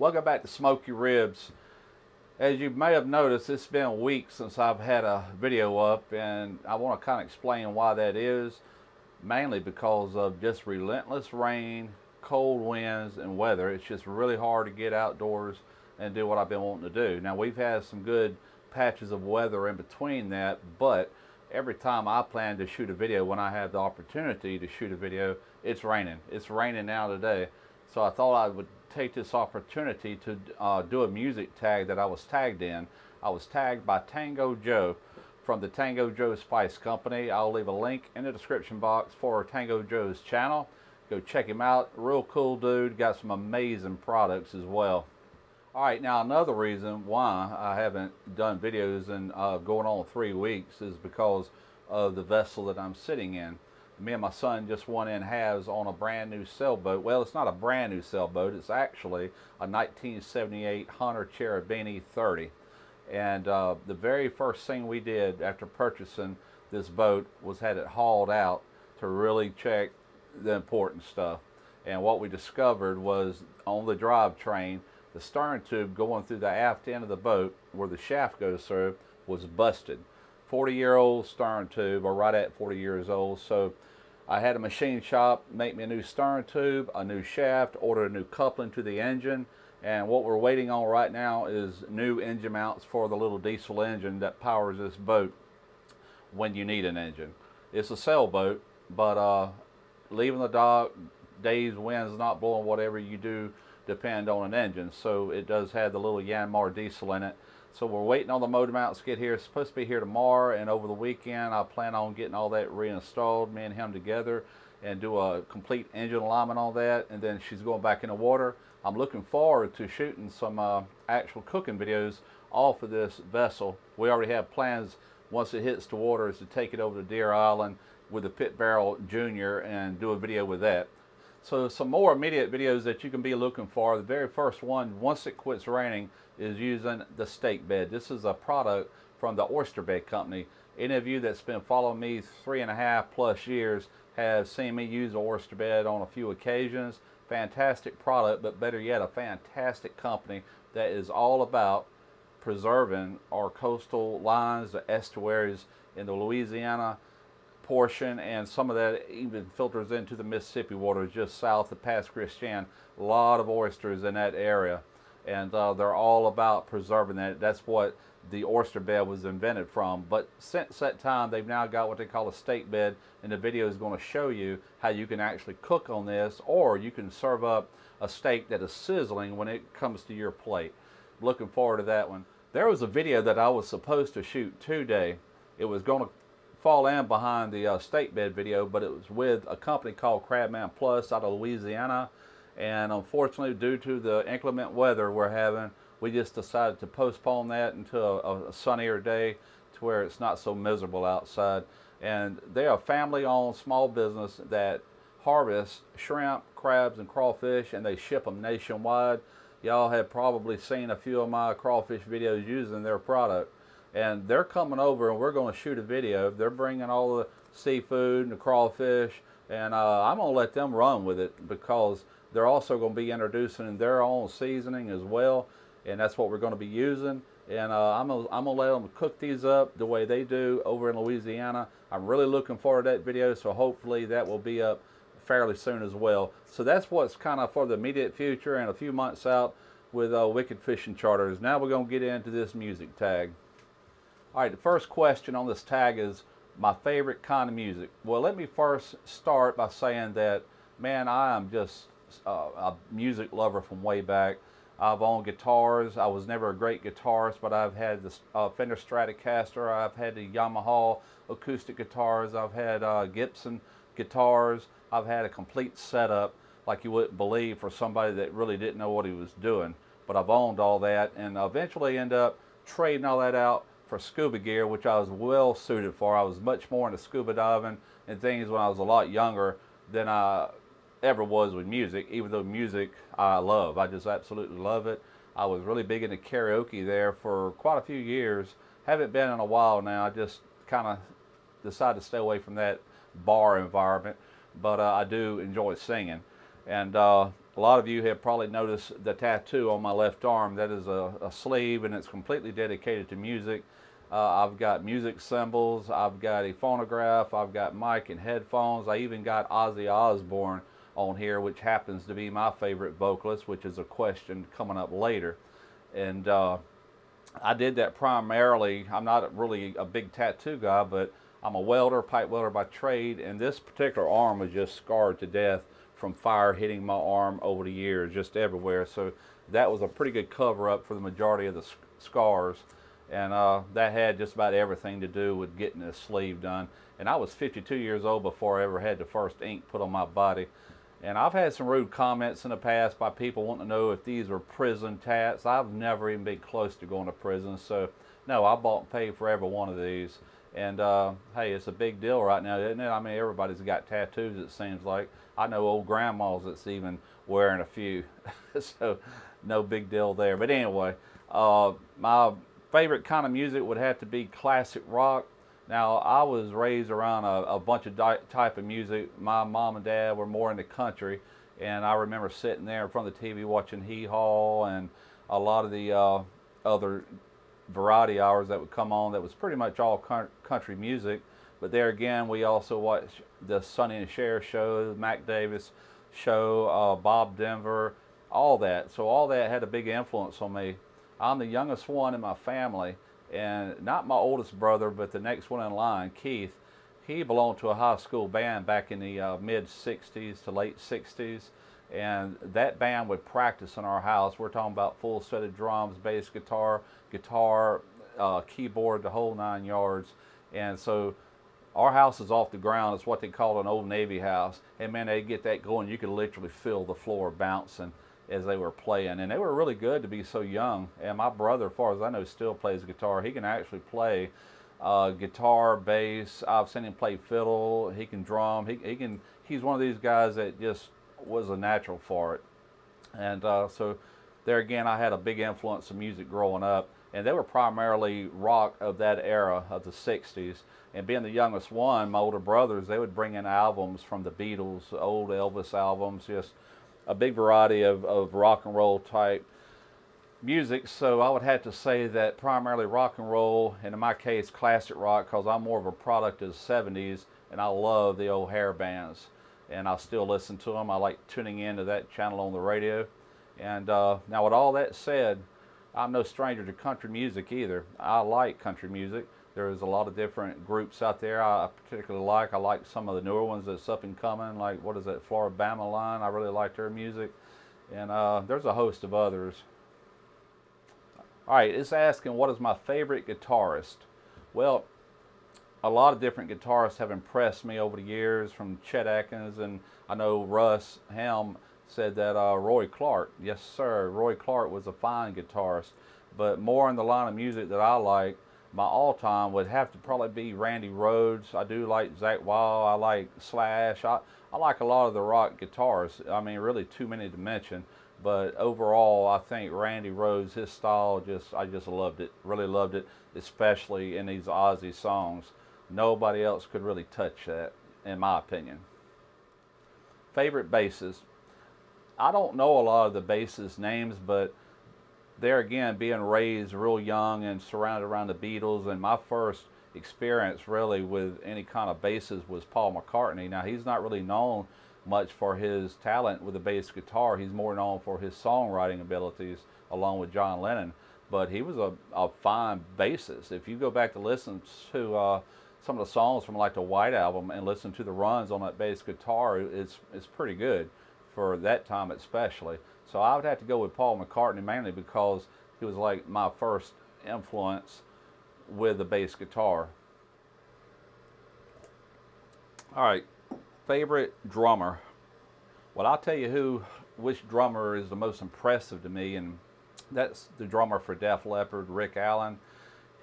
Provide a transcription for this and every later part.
Welcome back to Smoky Ribs. As you may have noticed, it's been weeks since I've had a video up, and I want to kind of explain why that is. Mainly because of just relentless rain, cold winds, and weather. It's just really hard to get outdoors and do what I've been wanting to do. Now, we've had some good patches of weather in between that, but every time I plan to shoot a video, when I have the opportunity to shoot a video, it's raining. It's raining now today. So I thought I would take this opportunity to do a music tag that I was tagged in. I was tagged by Tango Joe from the Tango Joe Spice Company. I'll leave a link in the description box for Tango Joe's channel. Go check him out. Real cool dude. Got some amazing products as well. Alright, now another reason why I haven't done videos in going on 3 weeks is because of the vessel that I'm sitting in. Me and my son just went in halves on a brand new sailboat. Well, it's not a brand new sailboat. It's actually a 1978 Hunter Cherubini 30. And the very first thing we did after purchasing this boat was had it hauled out to really check the important stuff. And what we discovered was on the drivetrain, the stern tube going through the aft end of the boat where the shaft goes through was busted. 40-year-old stern tube, or right at 40 years old. So I had a machine shop make me a new stern tube, a new shaft, ordered a new coupling to the engine, and what we're waiting on right now is new engine mounts for the little diesel engine that powers this boat when you need an engine. It's a sailboat, but leaving the dock, days, winds not blowing, whatever you do depend on an engine. So it does have the little Yanmar diesel in it. So we're waiting on the motor mounts to get here. It's supposed to be here tomorrow, and over the weekend I plan on getting all that reinstalled, me and him together, and do a complete engine alignment on that, and then she's going back in the water. I'm looking forward to shooting some actual cooking videos off of this vessel. We already have plans once it hits the water is to take it over to Deer Island with the Pit Barrel Junior and do a video with that. So some more immediate videos that you can be looking for. The very first one, once it quits raining, is using the steak bed. This is a product from the Oyster Bed Company. Any of you that's been following me 3.5+ years have seen me use the Oyster Bed on a few occasions. Fantastic product, but better yet, a fantastic company that is all about preserving our coastal lines, the estuaries in the Louisiana portion, and some of that even filters into the Mississippi waters just south of Pass Christian. A lot of oysters in that area, and they're all about preserving that. That's what the oyster bed was invented from. But since that time, they've now got what they call a steak bed, and the video is going to show you how you can actually cook on this, or you can serve up a steak that is sizzling when it comes to your plate. Looking forward to that one. There was a video that I was supposed to shoot today. It was going to fall in behind the steak bed video, but it was with a company called Crabman Plus out of Louisiana, and unfortunately, due to the inclement weather we're having, we just decided to postpone that until a sunnier day to where it's not so miserable outside. And they're a family-owned small business that harvests shrimp, crabs, and crawfish, and they ship them nationwide. Y'all have probably seen a few of my crawfish videos using their product. And they're coming over, and we're going to shoot a video. They're bringing all the seafood and the crawfish, and I'm going to let them run with it because they're also going to be introducing their own seasoning as well, and that's what we're going to be using. And I'm going to let them cook these up the way they do over in Louisiana. I'm really looking forward to that video, so hopefully that will be up fairly soon as well. So that's what's kind of for the immediate future and a few months out with Wicked Fishing Charters. Now we're going to get into this music tag. All right, the first question on this tag is my favorite kind of music. Well, let me first start by saying that, man, I am just a music lover from way back. I've owned guitars. I was never a great guitarist, but I've had the Fender Stratocaster. I've had the Yamaha acoustic guitars. I've had Gibson guitars. I've had a complete setup like you wouldn't believe for somebody that really didn't know what he was doing. But I've owned all that, and eventually end up trading all that out for scuba gear, which I was well suited for. I was much more into scuba diving and things when I was a lot younger than I ever was with music, even though music I love. I just absolutely love it. I was really big into karaoke there for quite a few years. Haven't been in a while now. I just kind of decided to stay away from that bar environment, but I do enjoy singing. And A lot of you have probably noticed the tattoo on my left arm. That is a sleeve, and it's completely dedicated to music. I've got music symbols, I've got a phonograph, I've got mic and headphones. I even got Ozzy Osbourne on here, which happens to be my favorite vocalist, which is a question coming up later. And I did that primarily. I'm not really a big tattoo guy, but I'm a welder, pipe welder by trade, and this particular arm was just scarred to death from fire hitting my arm over the years, just everywhere. So that was a pretty good cover up for the majority of the scars. And that had just about everything to do with getting this sleeve done. And I was 52 years old before I ever had the first ink put on my body. And I've had some rude comments in the past by people wanting to know if these were prison tats. I've never even been close to going to prison. So no, I bought and paid for every one of these. And hey, it's a big deal right now, isn't it? I mean, everybody's got tattoos, it seems like. I know old grandmas that's even wearing a few. So no big deal there. But anyway, my favorite kind of music would have to be classic rock. Now, I was raised around a bunch of type of music. My mom and dad were more into country, and I remember sitting there in front of the TV watching Hee Haw and a lot of the other variety hours that would come on that was pretty much all country music. But there again, we also watched the Sonny and Cher show, the Mac Davis show, Bob Denver, all that. So all that had a big influence on me. I'm the youngest one in my family, and not my oldest brother, but the next one in line, Keith. He belonged to a high school band back in the mid-60s to late 60s, and that band would practice in our house. We're talking about full set of drums, bass guitar, keyboard, the whole 9 yards. And so our house is off the ground. It's what they call an old Navy house. And man, they get that going, you could literally feel the floor bouncing as they were playing, and they were really good to be so young. And my brother, as far as I know, still plays guitar. He can actually play guitar, bass. I've seen him play fiddle. He can drum. He's one of these guys that just was a natural for it. And so there again, I had a big influence of music growing up, and they were primarily rock of that era of the 60s. And being the youngest one, my older brothers, they would bring in albums from the Beatles, old Elvis albums, just a big variety of rock and roll type music. So I would have to say that primarily rock and roll, and in my case classic rock, because I'm more of a product of the 70s, and I love the old hair bands, and I still listen to them. I like tuning into that channel on the radio. And now with all that said, I'm no stranger to country music either. I like country music. There's a lot of different groups out there I particularly like. I like some of the newer ones that's up and coming, like, what is that, Floribama Line? I really like their music. And there's a host of others. All right, it's asking, what is my favorite guitarist? Well, a lot of different guitarists have impressed me over the years, from Chet Atkins, and I know Russ Helm said that Roy Clark. Yes, sir, Roy Clark was a fine guitarist. But more in the line of music that I like, my all-time would have to probably be Randy Rhoads. I do like Zakk Wylde. I like Slash. I like a lot of the rock guitars. I mean, really too many to mention. But overall, I think Randy Rhoads, his style, I just loved it. Really loved it, especially in these Ozzy songs. Nobody else could really touch that, in my opinion. Favorite bassist. I don't know a lot of the bassist names, but there again, being raised real young and surrounded around the Beatles, and my first experience really with any kind of basses was Paul McCartney. Now, he's not really known much for his talent with the bass guitar. He's more known for his songwriting abilities, along with John Lennon. But he was a fine bassist. If you go back to listen to some of the songs from like the White Album and listen to the runs on that bass guitar, it's pretty good for that time especially. So I would have to go with Paul McCartney, mainly because he was like my first influence with the bass guitar. All right, favorite drummer. Well, I'll tell you which drummer is the most impressive to me, and that's the drummer for Def Leppard, Rick Allen.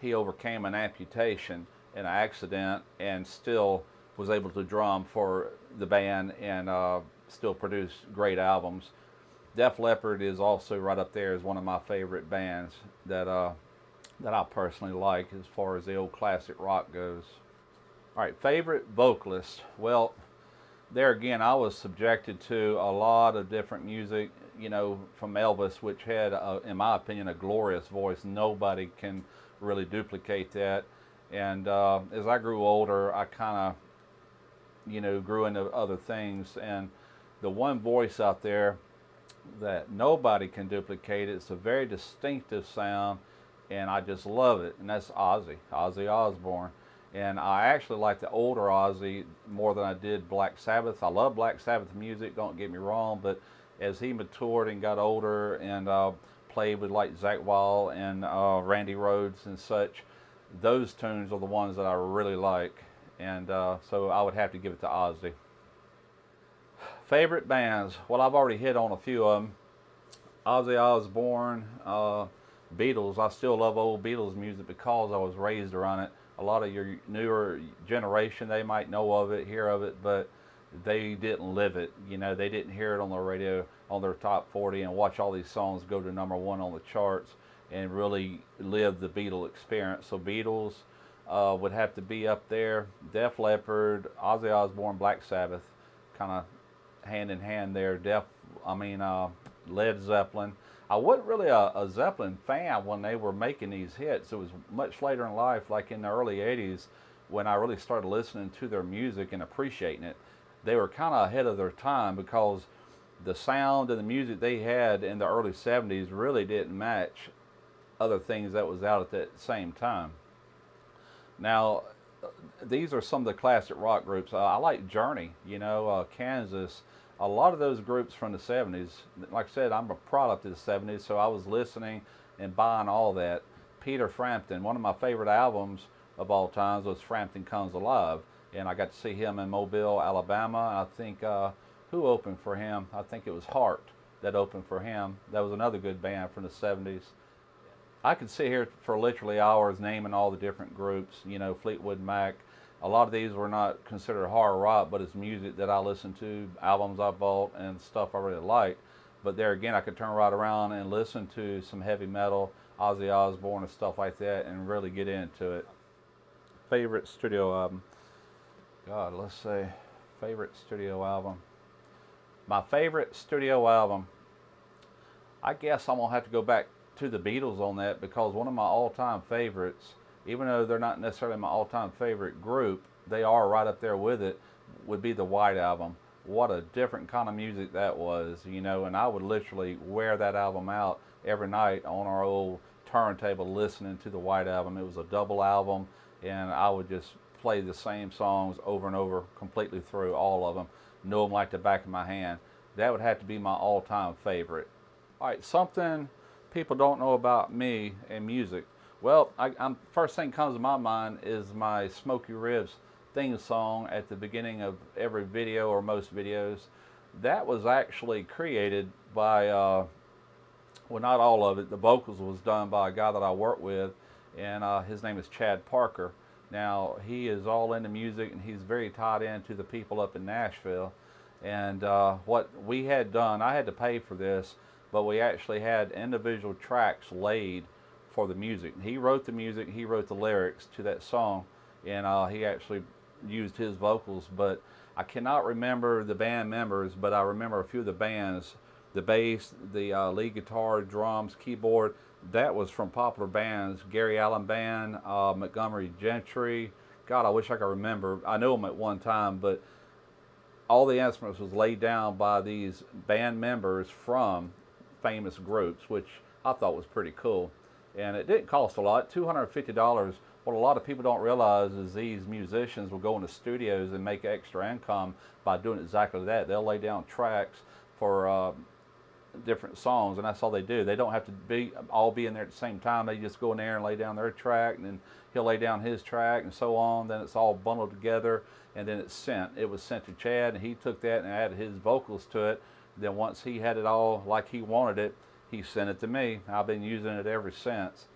He overcame an amputation in an accident and still was able to drum for the band and still produce great albums. Def Leppard is also right up there as one of my favorite bands that I personally like as far as the old classic rock goes. All right, favorite vocalist. Well, there again, I was subjected to a lot of different music, you know, from Elvis, which had, in my opinion, a glorious voice. Nobody can really duplicate that. And as I grew older, I kind of, you know, grew into other things. And the one voice out there that nobody can duplicate, it's a very distinctive sound, and I just love it. And that's Ozzy Osbourne. And I actually like the older Ozzy more than I did Black Sabbath. I love Black Sabbath music, don't get me wrong, but as he matured and got older and played with like Zakk Wylde and Randy Rhoads and such, those tunes are the ones that I really like. And so I would have to give it to Ozzy. Favorite bands? Well, I've already hit on a few of them. Ozzy Osbourne, Beatles. I still love old Beatles music because I was raised around it. A lot of your newer generation, they might know of it, hear of it, but they didn't live it. You know, they didn't hear it on the radio, on their top 40, and watch all these songs go to #1 on the charts and really live the Beatle experience. So Beatles would have to be up there. Def Leppard, Ozzy Osbourne, Black Sabbath, kind of hand in hand there. Led Zeppelin. I wasn't really a Zeppelin fan when they were making these hits. It was much later in life, like in the early 80s, when I really started listening to their music and appreciating it. They were kind of ahead of their time because the sound and the music they had in the early 70s really didn't match other things that was out at that same time. Now, these are some of the classic rock groups. I like Journey, you know, Kansas. A lot of those groups from the 70s, like I said, I'm a product of the 70s, so I was listening and buying all that. Peter Frampton, one of my favorite albums of all times was Frampton Comes Alive, and I got to see him in Mobile, Alabama. I think, who opened for him? I think it was Heart that opened for him. That was another good band from the 70s. I could sit here for literally hours naming all the different groups, you know, Fleetwood Mac. A lot of these were not considered hard rock, but it's music that I listened to, albums I bought, and stuff I really like. But there again, I could turn right around and listen to some heavy metal, Ozzy Osbourne and stuff like that, and really get into it. Favorite studio album? God, let's say, favorite studio album. My favorite studio album, I guess I'm gonna have to go back to the Beatles on that, because one of my all-time favorites, even though they're not necessarily my all-time favorite group, they are right up there with it, would be the White Album. What a different kind of music that was, you know, and I would literally wear that album out every night on our old turntable listening to the White Album. It was a double album, and I would just play the same songs over and over, completely through all of them, know them like the back of my hand. That would have to be my all-time favorite. All right, something people don't know about me and music. Well, first thing comes to my mind is my Smoky Ribs theme song at the beginning of every video, or most videos. That was actually created by, well, not all of it. The vocals was done by a guy that I work with, and his name is Chad Parker. Now, he is all into music, and he's very tied into the people up in Nashville. And what we had done, I had to pay for this, but we actually had individual tracks laid for the music. He wrote the music, he wrote the lyrics to that song, and he actually used his vocals. But I cannot remember the band members, but I remember a few of the bands. The bass, the lead guitar, drums, keyboard, that was from popular bands. Gary Allen Band, Montgomery Gentry. God, I wish I could remember. I knew them at one time, but all the instruments was laid down by these band members from famous groups, which I thought was pretty cool. And it didn't cost a lot, $250. What a lot of people don't realize is these musicians will go into studios and make extra income by doing exactly that. They'll lay down tracks for different songs, and that's all they do. They don't have to all be in there at the same time. They just go in there and lay down their track, and then he'll lay down his track, and so on. Then it's all bundled together, and then it's sent. It was sent to Chad, and he took that and added his vocals to it. Then once he had it all like he wanted it, he sent it to me. I've been using it ever since.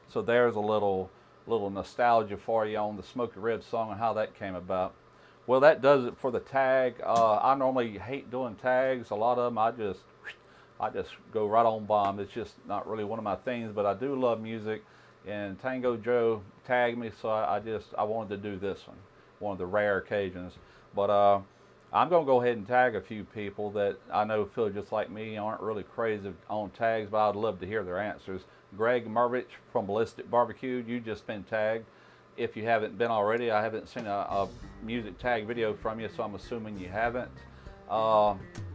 So there's a little nostalgia for you on the Smoky Ribs song and how that came about. Well, that does it for the tag. I normally hate doing tags. A lot of them I just go right on bomb. It's just not really one of my things, but I do love music. And Tango Joe tagged me, so I wanted to do this one of the rare occasions. But I'm going to go ahead and tag a few people that I know feel just like me, aren't really crazy on tags, but I'd love to hear their answers. Greg Marvich from Ballistic Barbecue, you just been tagged. If you haven't been already, I haven't seen a music tag video from you, so I'm assuming you haven't.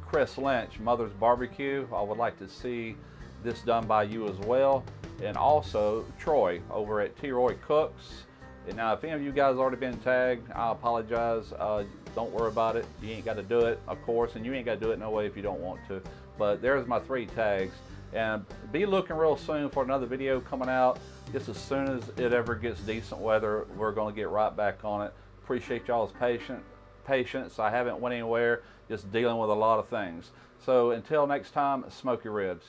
Chris Lynch, Mother's Barbecue, I would like to see this done by you as well. And also Troy over at T. Roy Cooks. And now if any of you guys already been tagged, I apologize. Don't worry about it. You ain't got to do it, of course, and you ain't got to do it no way if you don't want to. But there's my 3 tags. And be looking real soon for another video coming out. Just as soon as it ever gets decent weather, we're going to get right back on it. Appreciate y'all's patience. I haven't went anywhere, just dealing with a lot of things. So until next time, Smoky Ribs.